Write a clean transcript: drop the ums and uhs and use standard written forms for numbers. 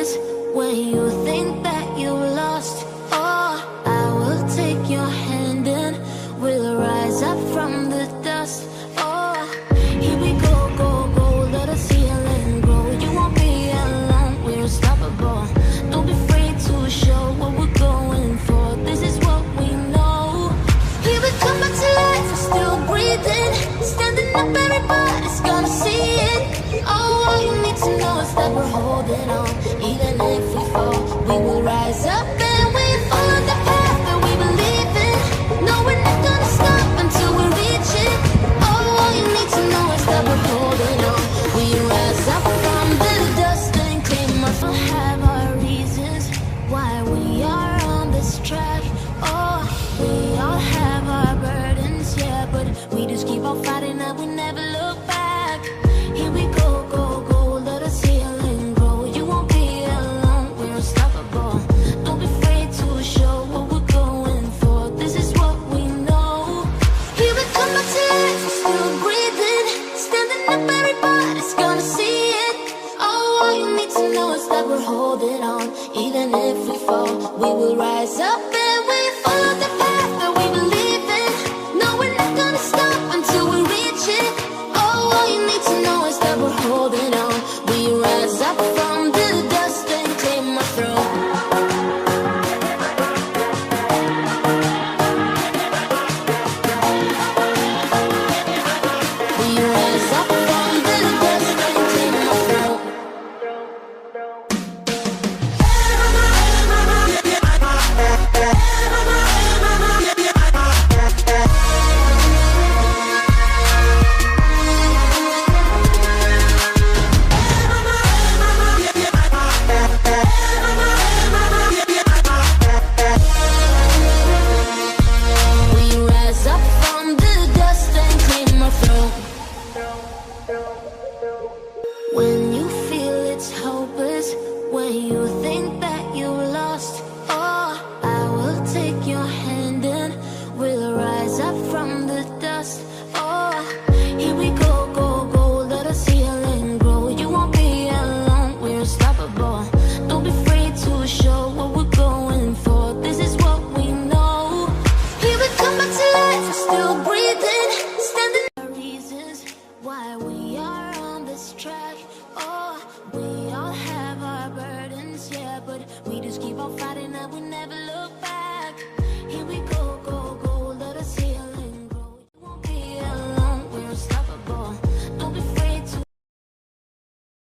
reasons when you think that you lost. Oh, I will take your hand and we'll rise up from the dust. Oh, here we go, go, go, let us heal and grow. You won't be alone, we're unstoppable. Don't be afraid to show what we're going for. This is what we know. Here we come back to life, we're still breathing. Standing up, everybody's gonna see it. Oh, all you need to know is that we're holding on. Even if we fall, we will rise up and we follow the path that we believe in. No, we're not gonna stop until we reach it. Oh, all you need to know is that we're holding on. We rise up from the dust and claim our full. Have our reasons why we are on this track. Oh, we all have our burdens, yeah, but we just keep on fighting and we never